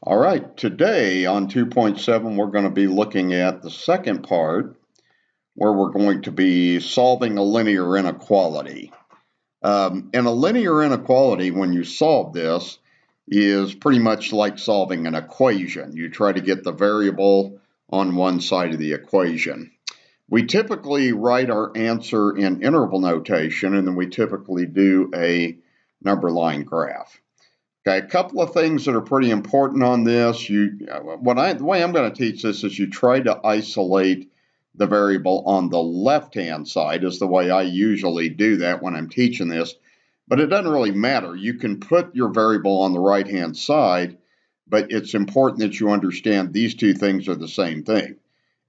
All right, today on 2.7, we're going to be looking at the second part where we're going to be solving a linear inequality. And a linear inequality, when you solve this, is pretty much like solving an equation. You try to get the variable on one side of the equation. We typically write our answer in interval notation, and then we typically do a number line graph. Okay, a couple of things that are pretty important on this. The way I'm going to teach this is you try to isolate the variable on the left-hand side is the way I usually do that when I'm teaching this, but it doesn't really matter. You can put your variable on the right-hand side, but it's important that you understand these two things are the same thing.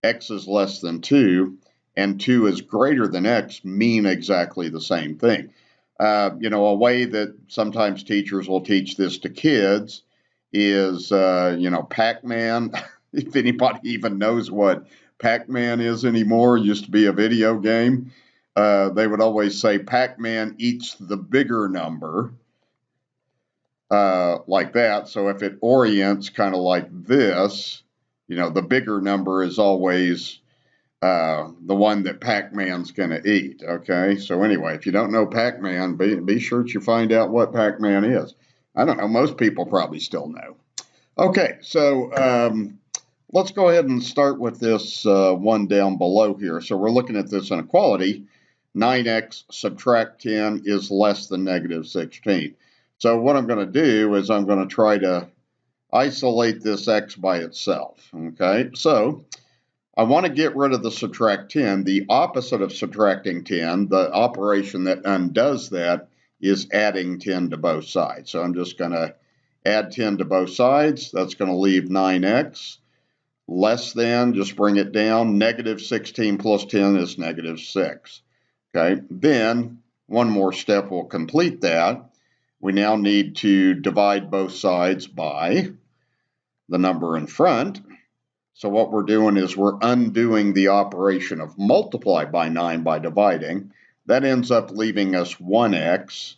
X is less than 2 and 2 is greater than X mean exactly the same thing. A way that sometimes teachers will teach this to kids is, Pac-Man. If anybody even knows what Pac-Man is anymore, it used to be a video game. They would always say Pac-Man eats the bigger number, like that. So if it orients kind of like this, the bigger number is always the one that Pac-Man's going to eat. Okay, so anyway, if you don't know Pac-Man, be sure that you find out what Pac-Man is. I don't know, most people probably still know. Okay, so let's go ahead and start with this one down below here. So we're looking at this inequality. 9x subtract 10 is less than negative 16. So what I'm going to do is I'm going to try to isolate this x by itself. Okay, so I want to get rid of the subtract 10. The opposite of subtracting 10, the operation that undoes that, is adding 10 to both sides. So I'm just going to add 10 to both sides. That's going to leave 9x less than, just bring it down, negative 16 plus 10 is negative 6. Okay, then one more step will complete that. We now need to divide both sides by the number in front. So what we're doing is we're undoing the operation of multiply by 9 by dividing. That ends up leaving us 1x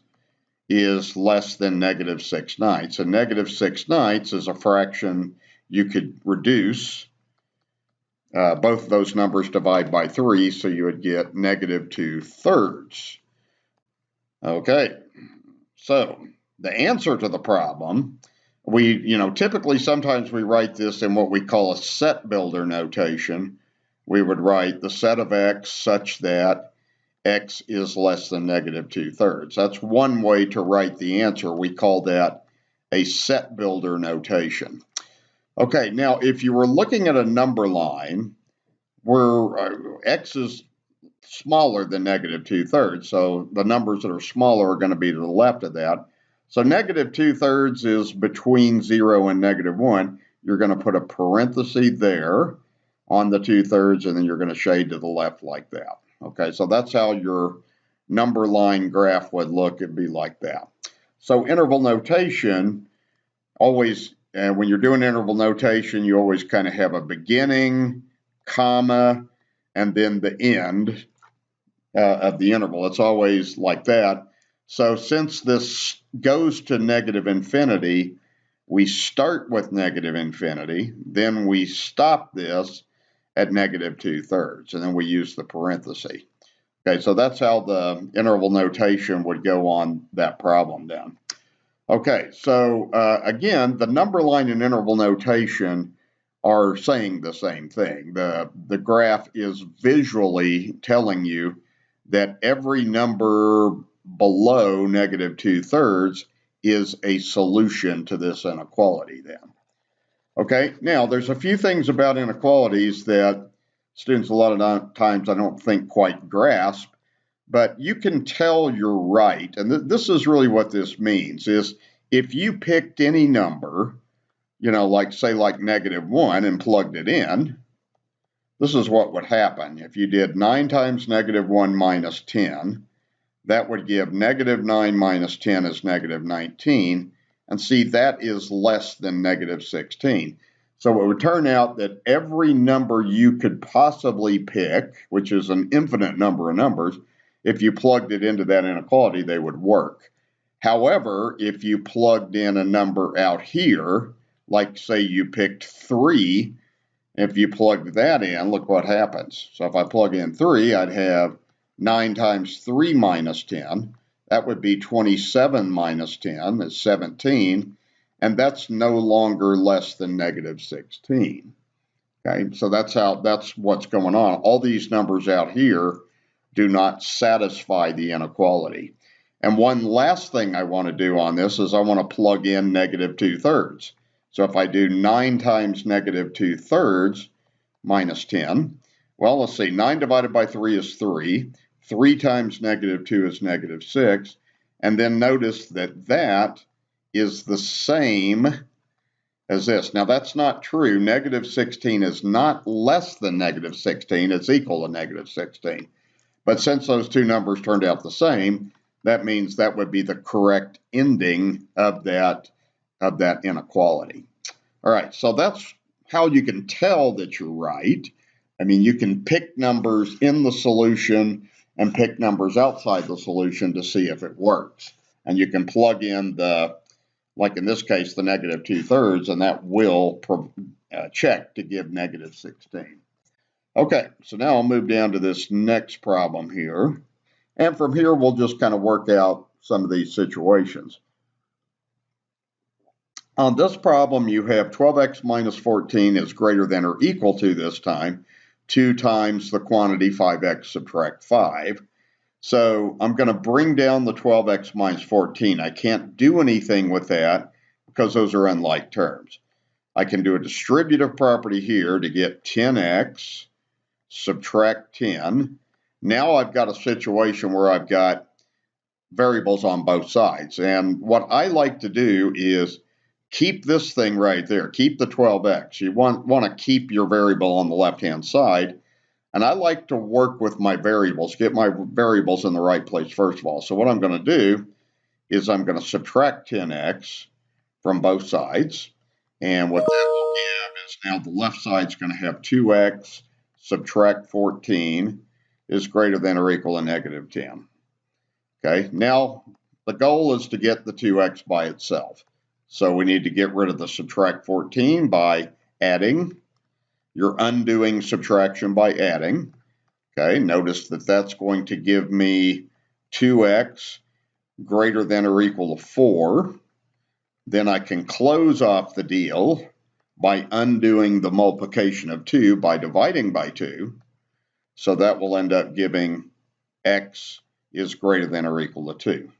is less than negative 6/9. And negative 6/9 is a fraction you could reduce. Both of those numbers divide by 3, so you would get negative 2/3. Okay, so the answer to the problem, typically sometimes we write this in what we call a set builder notation. We would write the set of x such that x is less than negative 2/3. That's one way to write the answer. We call that a set builder notation. Okay, now if you were looking at a number line where x is smaller than negative 2/3, so the numbers that are smaller are going to be to the left of that. So negative 2/3 is between 0 and negative 1. You're going to put a parenthesis there on the 2/3, and then you're going to shade to the left like that. Okay, so that's how your number line graph would look. It'd be like that. So interval notation, always, when you're doing interval notation, you always kind of have a beginning, comma, and then the end of the interval. It's always like that. So since this goes to negative infinity, we start with negative infinity, then we stop this at negative 2/3, and then we use the parenthesis. Okay, so that's how the interval notation would go on that problem then. Okay, so again, the number line and interval notation are saying the same thing. The graph is visually telling you that every number below negative 2/3 is a solution to this inequality then. Okay, now there's a few things about inequalities that students a lot of times I don't think quite grasp, but you can tell you're right, and this is really what this means, is if you picked any number, like say like negative 1 and plugged it in, this is what would happen. If you did 9 times negative 1 minus 10, that would give negative 9 minus 10 is negative 19. And see, that is less than negative 16. So it would turn out that every number you could possibly pick, which is an infinite number of numbers, if you plugged it into that inequality, they would work. However, if you plugged in a number out here, like say you picked 3, if you plug that in, look what happens. So if I plug in 3, I'd have 9 times 3 minus 10. That would be 27 minus 10 is 17, and that's no longer less than negative 16. Okay, so that's what's going on. All these numbers out here do not satisfy the inequality. And one last thing I want to do on this is I want to plug in negative 2/3. So if I do 9 times negative 2/3 minus 10, well, let's see, 9 divided by 3 is 3. 3 times negative 2 is negative 6. And then notice that that is the same as this. Now, that's not true. Negative 16 is not less than negative 16. It's equal to negative 16. But since those two numbers turned out the same, that means that would be the correct ending of that inequality. All right, so that's how you can tell that you're right. I mean, you can pick numbers in the solution and pick numbers outside the solution to see if it works. And you can plug in like in this case, the negative 2/3, and that will check to give negative 16. Okay, so now I'll move down to this next problem here. And from here, we'll just kind of work out some of these situations. On this problem, you have 12x minus 14 is greater than or equal to, this time, 2 times the quantity 5x subtract 5. So I'm going to bring down the 12x minus 14. I can't do anything with that because those are unlike terms. I can do a distributive property here to get 10x subtract 10. Now I've got a situation where I've got variables on both sides. And what I like to do is keep this thing right there. Keep the 12x. You want to keep your variable on the left-hand side. And I like to work with my variables, get my variables in the right place first of all. So what I'm going to do is I'm going to subtract 10x from both sides. And what that will give is now the left side's going to have 2x subtract 14 is greater than or equal to negative 10. Okay, now the goal is to get the 2x by itself. So we need to get rid of the subtract 14 by adding. You're undoing subtraction by adding. Okay, notice that that's going to give me 2x greater than or equal to 4. Then I can close off the deal by undoing the multiplication of 2 by dividing by 2. So that will end up giving x is greater than or equal to 2.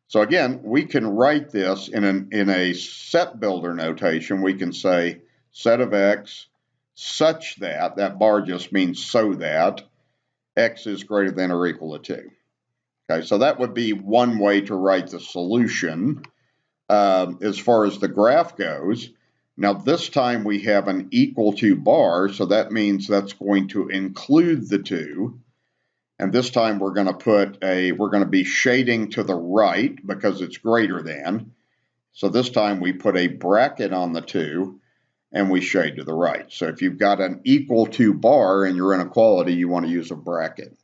So again, we can write this in a set builder notation. We can say set of x such that, that bar just means so that, x is greater than or equal to 2. Okay, so that would be one way to write the solution. As far as the graph goes, now this time we have an equal to bar, so that means that's going to include the 2. And this time we're going to be shading to the right because it's greater than. So this time we put a bracket on the 2 and we shade to the right. So if you've got an equal to bar in your inequality, you want to use a bracket.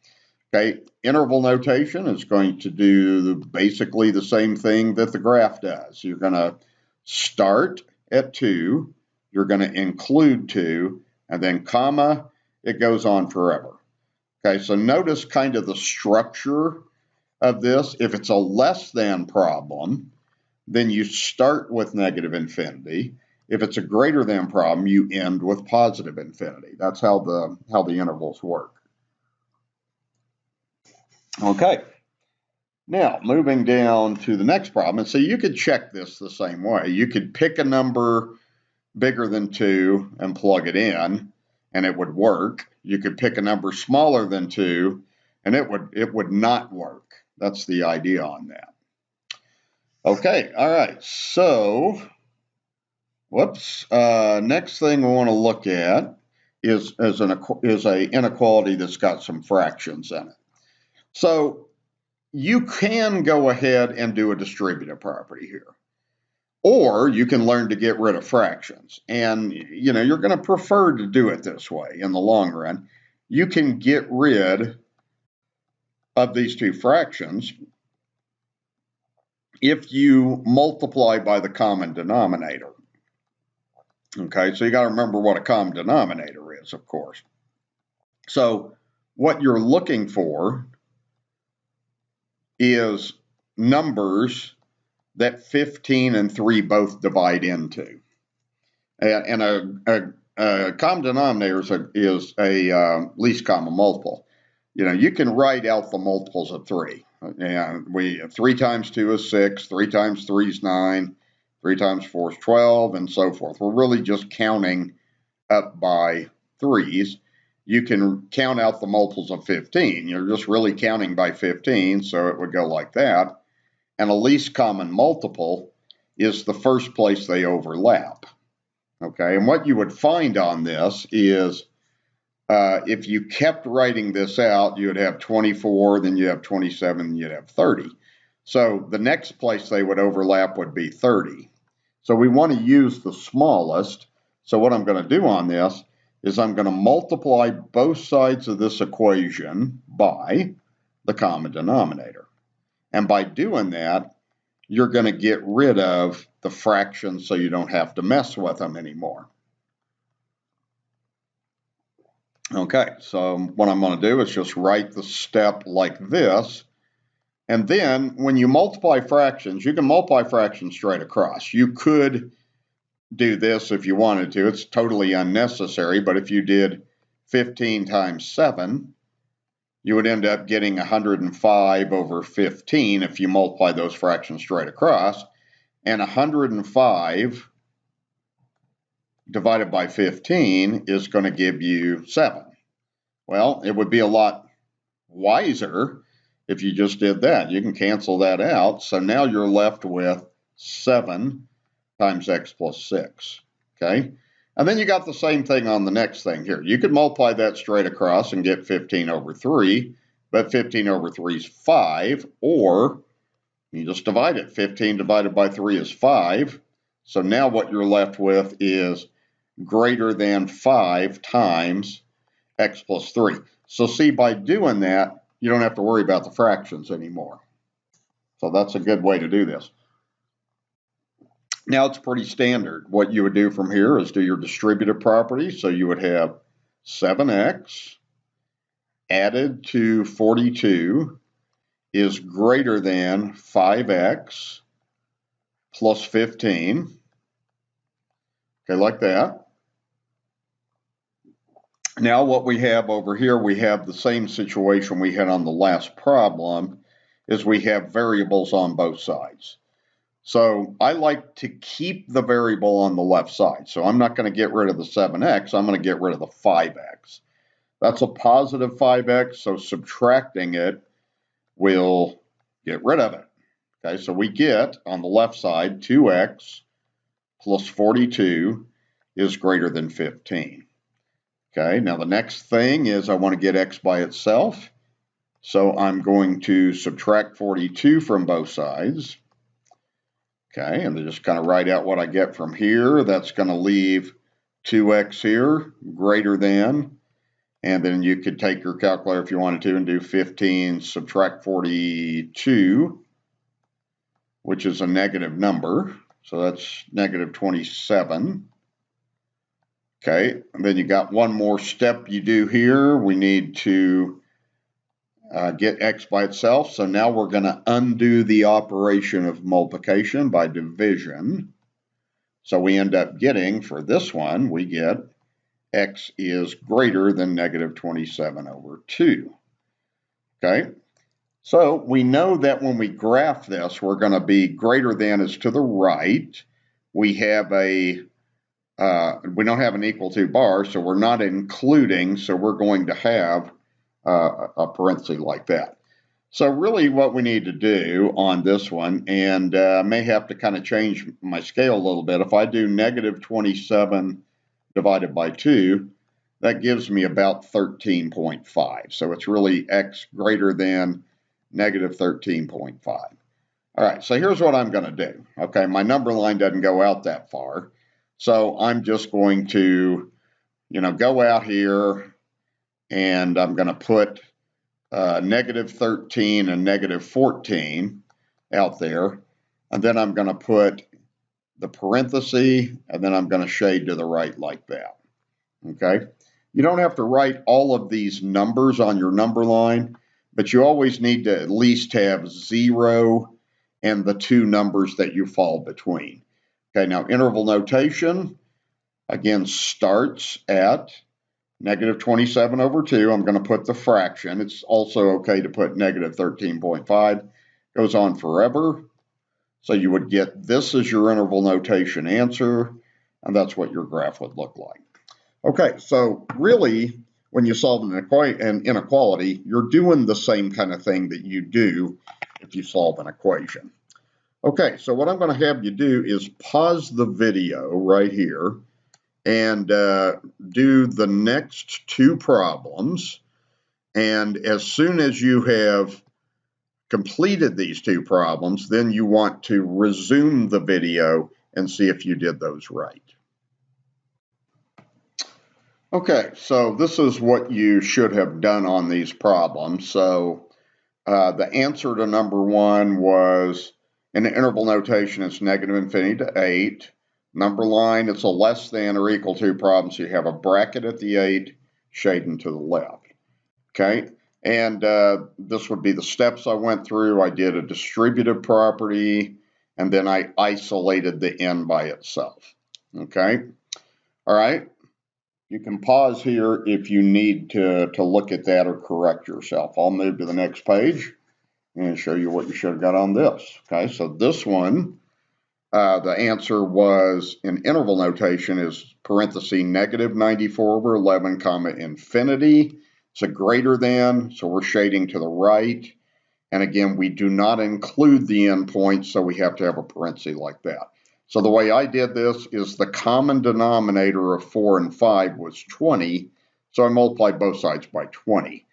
Okay, interval notation is going to do basically the same thing that the graph does. You're going to start at 2, you're going to include 2, and then comma, it goes on forever. Okay, so notice kind of the structure of this. If it's a less than problem, then you start with negative infinity. If it's a greater than problem, you end with positive infinity. That's how the intervals work. Okay, now moving down to the next problem. And so you could check this the same way. You could pick a number bigger than 2 and plug it in, and it would work. You could pick a number smaller than 2, and it would not work. That's the idea on that. Okay, all right, so, next thing we want to look at is a inequality that's got some fractions in it. So you can go ahead and do a distributive property here. Or you can learn to get rid of fractions. And, you're going to prefer to do it this way in the long run. You can get rid of these two fractions if you multiply by the common denominator. Okay, so you got to remember what a common denominator is, of course. So what you're looking for is numbers that 15 and 3 both divide into. And a common denominator is a least common multiple. You can write out the multiples of 3. And 3 times 2 is 6, 3 times 3 is 9, 3 times 4 is 12, and so forth. We're really just counting up by 3s. You can count out the multiples of 15. You're just really counting by 15, so it would go like that. And a least common multiple is the first place they overlap. Okay, and what you would find on this is if you kept writing this out, you would have 24, then you have 27, and you'd have 30. So the next place they would overlap would be 30. So we want to use the smallest. So what I'm going to do on this is I'm going to multiply both sides of this equation by the common denominator. And by doing that, you're going to get rid of the fractions so you don't have to mess with them anymore. Okay, so what I'm going to do is just write the step like this. And then when you multiply fractions, you can multiply fractions straight across. You could do this if you wanted to. It's totally unnecessary, but if you did 15 times 7, you would end up getting 105 over 15 if you multiply those fractions straight across. And 105 divided by 15 is going to give you 7. Well, it would be a lot wiser if you just did that. You can cancel that out. So now you're left with 7 times x plus 6. Okay? And then you got the same thing on the next thing here. You could multiply that straight across and get 15 over 3, but 15 over 3 is 5, or you just divide it. 15 divided by 3 is 5. So now what you're left with is greater than 5 times x plus 3. So see, by doing that, you don't have to worry about the fractions anymore. So that's a good way to do this. Now it's pretty standard. What you would do from here is do your distributive property. So you would have 7x added to 42 is greater than 5x plus 15. Okay, like that. Now what we have over here, we have the same situation we had on the last problem, is we have variables on both sides. So I like to keep the variable on the left side. So I'm not going to get rid of the 7x, I'm going to get rid of the 5x. That's a positive 5x, so subtracting it will get rid of it. Okay, so we get on the left side 2x plus 42 is greater than 15. Okay, now the next thing is I want to get x by itself. So I'm going to subtract 42 from both sides. Okay, and then just kind of write out what I get from here. That's going to leave 2x here greater than, and then you could take your calculator if you wanted to and do 15 subtract 42, which is a negative number. So that's negative 27. Okay, and then you got one more step you do here. We need to get x by itself. So now we're going to undo the operation of multiplication by division. So we end up getting, for this one, we get x is greater than negative 27 over 2. Okay, so we know that when we graph this, we're going to be greater than is to the right. We have we don't have an equal to bar, so we're not including, so we're going to have a parenthesis like that. So really what we need to do on this one, and I may have to kind of change my scale a little bit. If I do negative 27 divided by 2, that gives me about 13.5. So it's really x greater than negative 13.5. All right, so here's what I'm going to do. Okay, my number line doesn't go out that far. So I'm just going to, go out here, and I'm going to put negative 13 and negative 14 out there. And then I'm going to put the parenthesis, and then I'm going to shade to the right like that. Okay? You don't have to write all of these numbers on your number line, but you always need to at least have 0 and the two numbers that you fall between. Okay, now interval notation, again, starts at negative 27 over 2. I'm going to put the fraction. It's also okay to put negative 13.5. Goes on forever. So you would get this as your interval notation answer, and that's what your graph would look like. Okay, so really, when you solve an inequality, you're doing the same kind of thing that you do if you solve an equation. Okay, so what I'm going to have you do is pause the video right here and do the next two problems. And as soon as you have completed these two problems, then you want to resume the video and see if you did those right. Okay, so this is what you should have done on these problems. So the answer to number 1 was, in the interval notation, it's negative infinity to 8. Number line, it's a less than or equal to problem, so you have a bracket at the 8, shading to the left. Okay, and this would be the steps I went through. I did a distributive property, and then I isolated the n by itself. Okay, all right. You can pause here if you need to look at that or correct yourself. I'll move to the next page and show you what you should have got on this. Okay, so this one, the answer was, in interval notation, is parenthesis negative 94 over 11 comma infinity. It's a greater than, so we're shading to the right. And again, we do not include the endpoint, so we have to have a parenthesis like that. So the way I did this is the common denominator of 4 and 5 was 20, so I multiplied both sides by 20.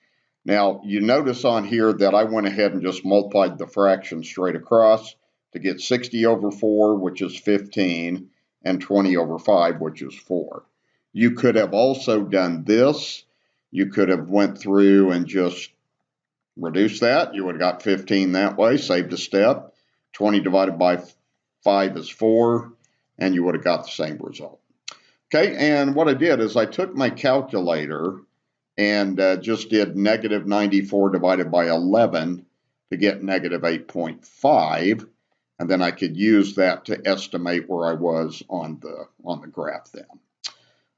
Now, you notice on here that I went ahead and just multiplied the fraction straight across to get 60 over 4, which is 15, and 20 over 5, which is 4. You could have also done this. You could have went through and just reduced that. You would have got 15 that way, saved a step. 20 divided by 5 is 4, and you would have got the same result. Okay, and what I did is I took my calculator and just did negative 94 divided by 11 to get negative 8.5, and then I could use that to estimate where I was on the graph then.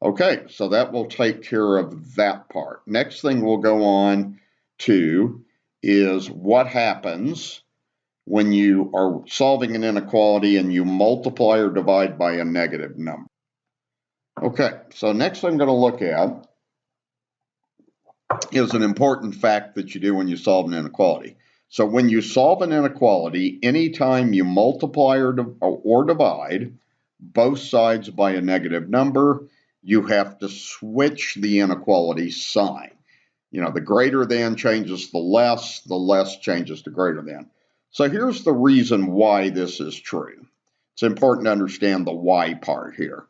Okay, so that will take care of that part. Next thing we'll go on to is what happens when you are solving an inequality and you multiply or divide by a negative number. Okay, so next I'm going to look at is an important fact that you do when you solve an inequality. So when you solve an inequality, anytime you multiply or divide both sides by a negative number, you have to switch the inequality sign. You know, the greater than changes the less changes to greater than. So here's the reason why this is true. It's important to understand the why part here.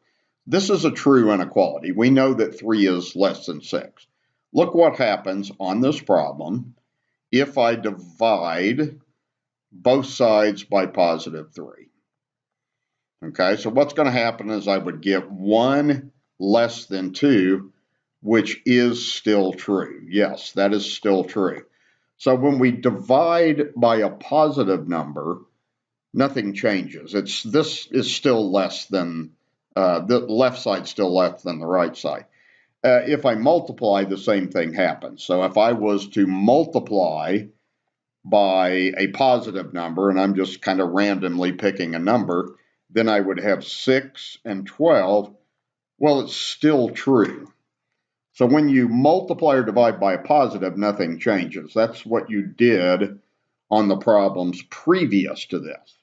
This is a true inequality. We know that 3 is less than 6. Look what happens on this problem if I divide both sides by positive 3. Okay, so what's going to happen is I would get 1 less than 2, which is still true. Yes, that is still true. So when we divide by a positive number, nothing changes. This is still less than, the left side still less than the right side. If I multiply, the same thing happens. So if I was to multiply by a positive number, and I'm just kind of randomly picking a number, then I would have 6 and 12. Well, it's still true. So when you multiply or divide by a positive, nothing changes. That's what you did on the problems previous to this.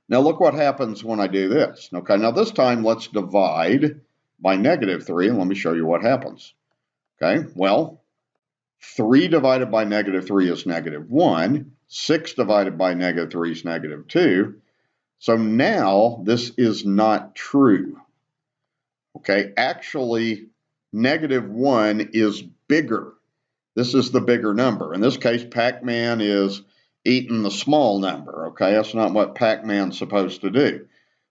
Now look what happens when I do this. Okay, now this time let's divide by negative 3, and let me show you what happens. Okay, well, 3 divided by negative 3 is negative 1. 6 divided by negative 3 is negative 2. So now this is not true. Okay, actually, negative 1 is bigger. This is the bigger number. In this case, Pac-Man is eating the small number. Okay, that's not what Pac-Man's supposed to do.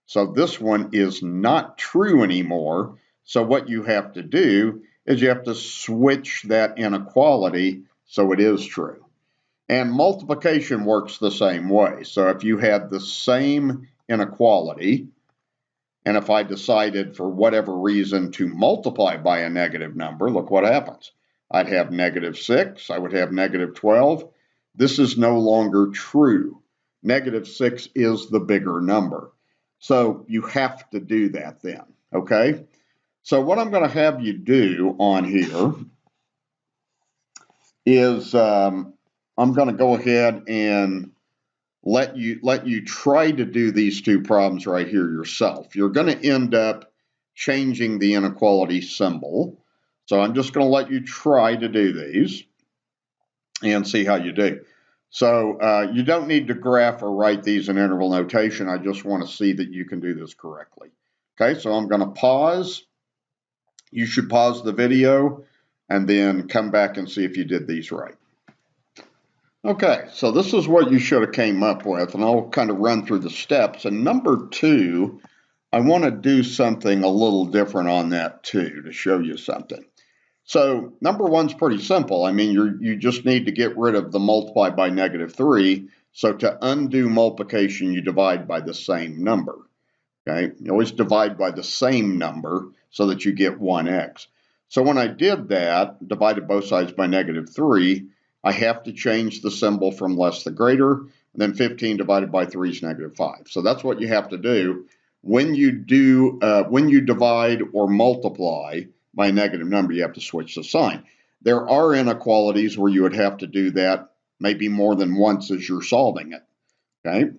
So this one is not true anymore. So what you have to do is you have to switch that inequality so it is true. And multiplication works the same way. So if you had the same inequality, and if I decided for whatever reason to multiply by a negative number, look what happens. I'd have -6, I would have -12. This is no longer true. -6 is the bigger number. So you have to do that then, okay? So what I'm going to have you do on here is I'm going to go ahead and let you try to do these two problems right here yourself. You're going to end up changing the inequality symbol. So I'm just going to let you try to do these and see how you do. So you don't need to graph or write these in interval notation. I just want to see that you can do this correctly. Okay, so I'm going to pause. You should pause the video and then come back and see if you did these right. Okay, so this is what you should have came up with, and I'll kind of run through the steps. And number 2, I want to do something a little different on that too to show you something. So number 1's pretty simple. I mean, you just need to get rid of the multiply by -3. So to undo multiplication, you divide by the same number. Okay, you always divide by the same number so that you get 1x. So when I did that, divided both sides by -3, I have to change the symbol from less to greater, and then 15 divided by 3 is -5. So that's what you have to do when you divide or multiply by a negative number. You have to switch the sign. There are inequalities where you would have to do that maybe more than once as you're solving it. Okay,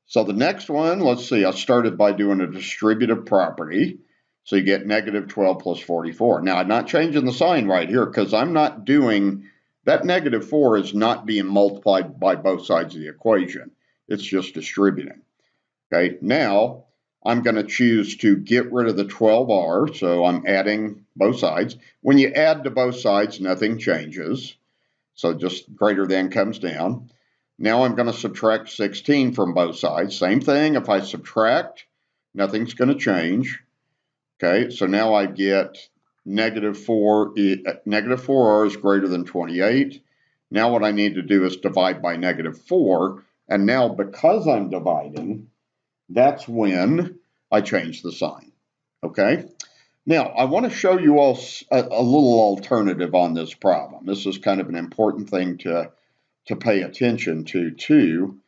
so the next one, let's see. I started by doing a distributive property. So you get -12 plus 44. Now I'm not changing the sign right here because I'm not doing that. -4 is not being multiplied by both sides of the equation. It's just distributing. Okay, now I'm going to choose to get rid of the 12r, so I'm adding both sides. When you add to both sides, nothing changes. So just greater than comes down. Now I'm going to subtract 16 from both sides. Same thing, if I subtract, nothing's going to change. Okay, so now I get -4r is greater than 28. Now what I need to do is divide by -4, and now because I'm dividing, that's when I change the sign. Okay, now I want to show you all a little alternative on this problem. This is kind of an important thing to pay attention to too,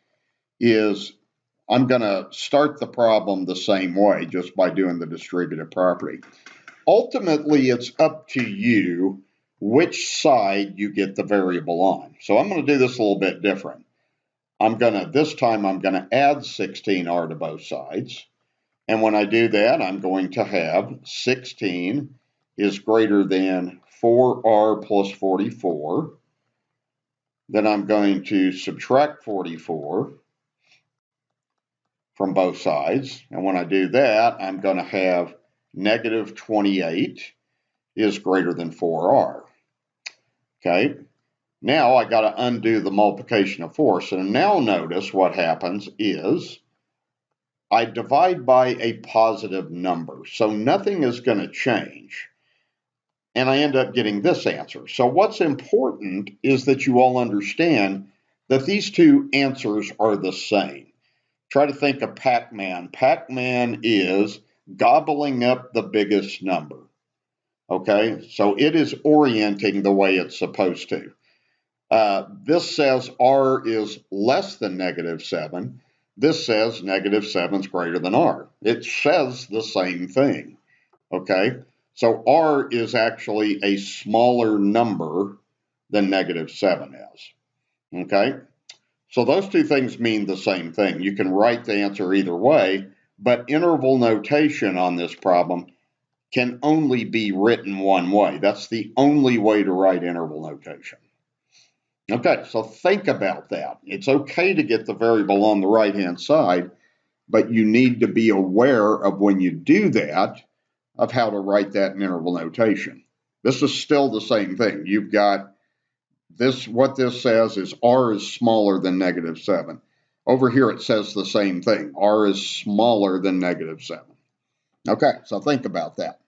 is I'm going to start the problem the same way just by doing the distributive property. Ultimately, it's up to you which side you get the variable on. So I'm going to do this a little bit different. This time I'm going to add 16r to both sides. And when I do that, I'm going to have 16 is greater than 4r plus 44. Then I'm going to subtract 44 from both sides. And when I do that, I'm going to have -28 is greater than 4r. Okay, now I got to undo the multiplication of 4. So now notice what happens is I divide by a positive number. So nothing is going to change. And I end up getting this answer. So what's important is that you all understand that these two answers are the same. Try to think of Pac-Man. Pac-Man is gobbling up the biggest number. Okay, so it is orienting the way it's supposed to. This says r is less than -7. This says -7 is greater than r. It says the same thing. Okay, so r is actually a smaller number than -7 is. Okay, so those two things mean the same thing. You can write the answer either way, but interval notation on this problem can only be written one way. That's the only way to write interval notation. Okay, so think about that. It's okay to get the variable on the right-hand side, but you need to be aware of when you do that, of how to write that in interval notation. This is still the same thing. You've got this, what this says is r is smaller than -7. Over here it says the same thing. R is smaller than -7. Okay, so think about that.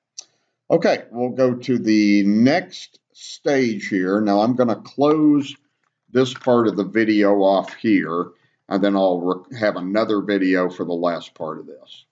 Okay, we'll go to the next stage here. Now I'm going to close this part of the video off here, and then I'll have another video for the last part of this.